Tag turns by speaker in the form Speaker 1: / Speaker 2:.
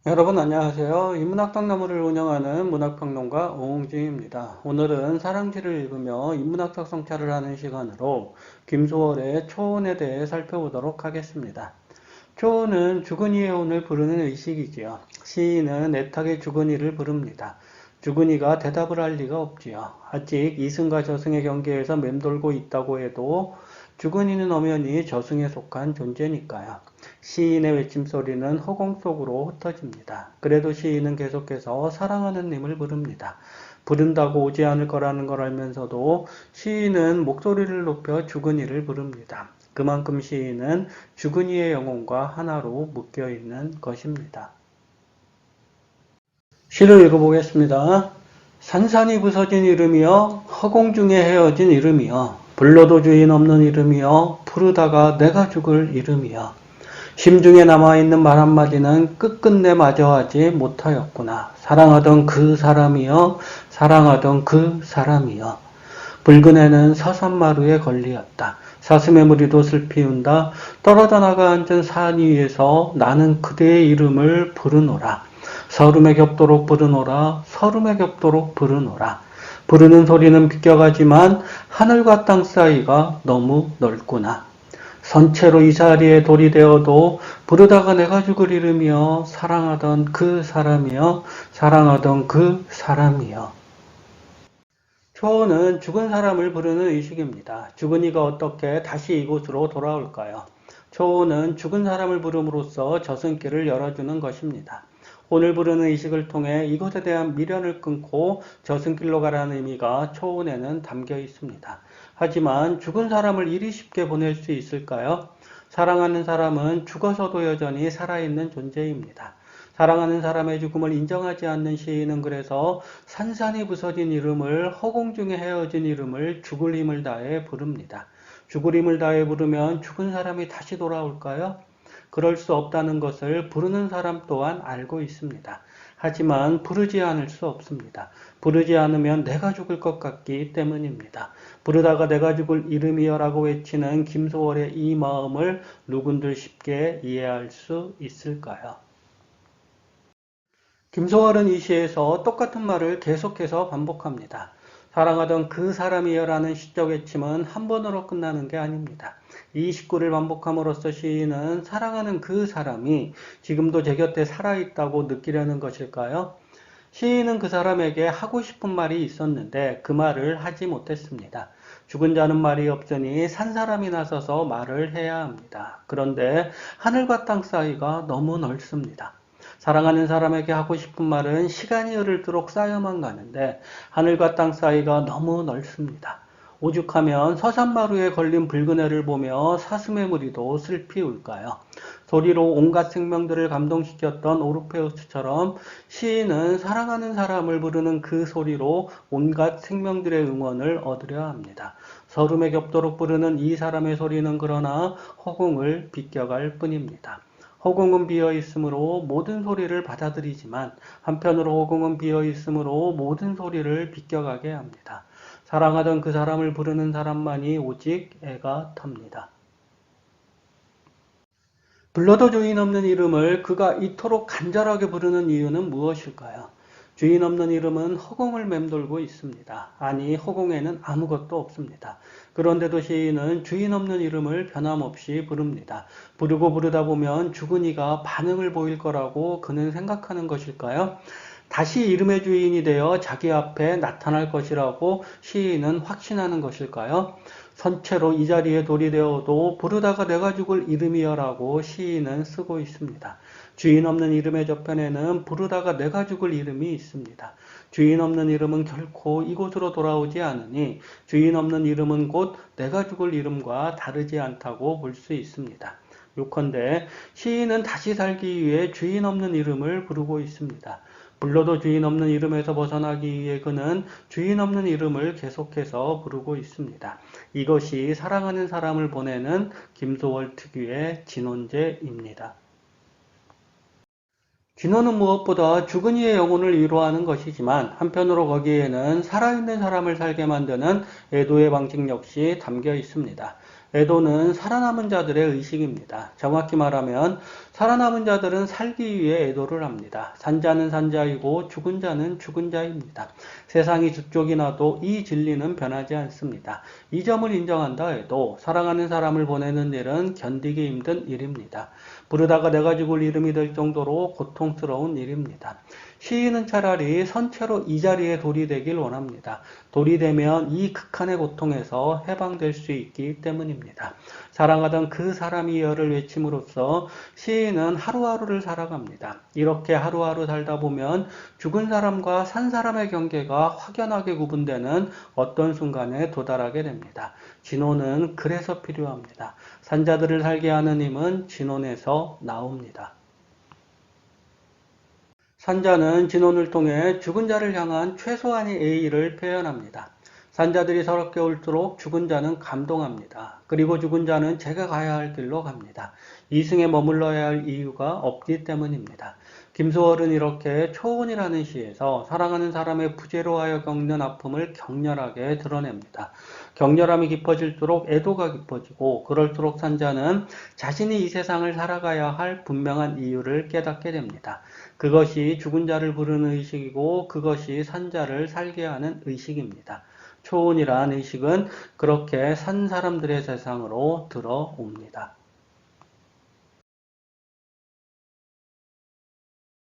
Speaker 1: 여러분 안녕하세요. 인문학당나무를 운영하는 문학평론가 오홍진입니다. 오늘은 사랑지를 읽으며 인문학적 성찰을 하는 시간으로 김소월의 초혼에 대해 살펴보도록 하겠습니다. 초혼은 죽은 이의 혼을 부르는 의식이지요. 시인은 애타게 죽은 이를 부릅니다. 죽은 이가 대답을 할 리가 없지요. 아직 이승과 저승의 경계에서 맴돌고 있다고 해도 죽은 이는 엄연히 저승에 속한 존재니까요. 시인의 외침소리는 허공 속으로 흩어집니다. 그래도 시인은 계속해서 사랑하는 님을 부릅니다. 부른다고 오지 않을 거라는 걸 알면서도 시인은 목소리를 높여 죽은 이를 부릅니다. 그만큼 시인은 죽은 이의 영혼과 하나로 묶여있는 것입니다. 시를 읽어보겠습니다. 산산이 부서진 이름이여 허공 중에 헤어진 이름이여 불러도 주인 없는 이름이여 부르다가 내가 죽을 이름이여 심중에 남아있는 말 한마디는 끝끝내 마저하지 못하였구나. 사랑하던 그 사람이여 사랑하던 그 사람이여 붉은 해는 서산마루에 걸리었다. 사슴의 무리도 슬피 운다. 떨어져 나가 앉은 산 위에서 나는 그대의 이름을 부르노라. 서름에 겹도록 부르노라. 서름에 겹도록 부르노라. 부르는 소리는 비껴가지만 하늘과 땅 사이가 너무 넓구나. 선체로 이 자리에 돌이 되어도 부르다가 내가 죽을 이름이여 사랑하던 그 사람이여 사랑하던 그 사람이여. 초혼은 죽은 사람을 부르는 의식입니다. 죽은 이가 어떻게 다시 이곳으로 돌아올까요? 초혼은 죽은 사람을 부름으로써 저승길을 열어주는 것입니다. 혼을 부르는 의식을 통해 이것에 대한 미련을 끊고 저승길로 가라는 의미가 초혼에는 담겨 있습니다. 하지만 죽은 사람을 이리 쉽게 보낼 수 있을까요? 사랑하는 사람은 죽어서도 여전히 살아있는 존재입니다. 사랑하는 사람의 죽음을 인정하지 않는 시인은 그래서 산산이 부서진 이름을 허공 중에 헤어진 이름을 죽을 힘을 다해 부릅니다. 죽을 힘을 다해 부르면 죽은 사람이 다시 돌아올까요? 그럴 수 없다는 것을 부르는 사람 또한 알고 있습니다. 하지만 부르지 않을 수 없습니다. 부르지 않으면 내가 죽을 것 같기 때문입니다. 부르다가 내가 죽을 이름이여라고 외치는 김소월의 이 마음을 누군들 쉽게 이해할 수 있을까요? 김소월은 이 시에서 똑같은 말을 계속해서 반복합니다. 사랑하던 그 사람이여라는 시적 외침은 한 번으로 끝나는 게 아닙니다. 이 식구를 반복함으로써 시인은 사랑하는 그 사람이 지금도 제 곁에 살아있다고 느끼려는 것일까요? 시인은 그 사람에게 하고 싶은 말이 있었는데 그 말을 하지 못했습니다. 죽은 자는 말이 없으니 산 사람이 나서서 말을 해야 합니다. 그런데 하늘과 땅 사이가 너무 넓습니다. 사랑하는 사람에게 하고 싶은 말은 시간이 흐를수록 쌓여만 가는데 하늘과 땅 사이가 너무 넓습니다. 오죽하면 서산마루에 걸린 붉은 해를 보며 사슴의 무리도 슬피 울까요? 소리로 온갖 생명들을 감동시켰던 오르페우스처럼 시인은 사랑하는 사람을 부르는 그 소리로 온갖 생명들의 응원을 얻으려 합니다. 서름에 겹도록 부르는 이 사람의 소리는 그러나 허공을 비껴갈 뿐입니다. 허공은 비어 있으므로 모든 소리를 받아들이지만 한편으로 허공은 비어 있으므로 모든 소리를 비껴가게 합니다. 사랑하던 그 사람을 부르는 사람만이 오직 애가 탑니다. 불러도 주인 없는 이름을 그가 이토록 간절하게 부르는 이유는 무엇일까요? 주인 없는 이름은 허공을 맴돌고 있습니다. 아니, 허공에는 아무것도 없습니다. 그런데도 시인은 주인 없는 이름을 변함없이 부릅니다. 부르고 부르다 보면 죽은 이가 반응을 보일 거라고 그는 생각하는 것일까요? 다시 이름의 주인이 되어 자기 앞에 나타날 것이라고 시인은 확신하는 것일까요? 선체로 이 자리에 돌이 되어도 부르다가 내가 죽을 이름이여라고 시인은 쓰고 있습니다. 주인 없는 이름의 저편에는 부르다가 내가 죽을 이름이 있습니다. 주인 없는 이름은 결코 이곳으로 돌아오지 않으니 주인 없는 이름은 곧 내가 죽을 이름과 다르지 않다고 볼 수 있습니다. 요컨대 시인은 다시 살기 위해 주인 없는 이름을 부르고 있습니다. 불러도 주인 없는 이름에서 벗어나기 위해 그는 주인 없는 이름을 계속해서 부르고 있습니다. 이것이 사랑하는 사람을 보내는 김소월 특유의 진혼제입니다. 진혼은 무엇보다 죽은 이의 영혼을 위로하는 것이지만 한편으로 거기에는 살아있는 사람을 살게 만드는 애도의 방식 역시 담겨 있습니다. 애도는 살아남은 자들의 의식입니다. 정확히 말하면 살아남은 자들은 살기 위해 애도를 합니다. 산자는 산자이고 죽은 자는 죽은 자입니다. 세상이 두쪽이 나도 이 진리는 변하지 않습니다. 이 점을 인정한다 해도 사랑하는 사람을 보내는 일은 견디기 힘든 일입니다. 부르다가 내가 죽을 이름이 될 정도로 고통스러운 일입니다. 시인은 차라리 선체로 이 자리에 돌이 되길 원합니다. 돌이 되면 이 극한의 고통에서 해방될 수 있기 때문입니다. 사랑하던 그 사람이여를 외침으로써 시인은 하루하루를 살아갑니다. 이렇게 하루하루 살다 보면 죽은 사람과 산 사람의 경계가 확연하게 구분되는 어떤 순간에 도달하게 됩니다. 진혼은 그래서 필요합니다. 산자들을 살게 하는 힘은 진혼에서 나옵니다. 산자는 진혼을 통해 죽은 자를 향한 최소한의 예의를 표현합니다. 산자들이 서럽게 울수록 죽은 자는 감동합니다. 그리고 죽은 자는 제가 가야 할 길로 갑니다. 이승에 머물러야 할 이유가 없기 때문입니다. 김소월은 이렇게 초혼이라는 시에서 사랑하는 사람의 부재로 하여 겪는 아픔을 격렬하게 드러냅니다. 격렬함이 깊어질수록 애도가 깊어지고 그럴수록 산자는 자신이 이 세상을 살아가야 할 분명한 이유를 깨닫게 됩니다. 그것이 죽은 자를 부르는 의식이고 그것이 산자를 살게 하는 의식입니다. 초혼이란 의식은 그렇게 산 사람들의 세상으로 들어옵니다.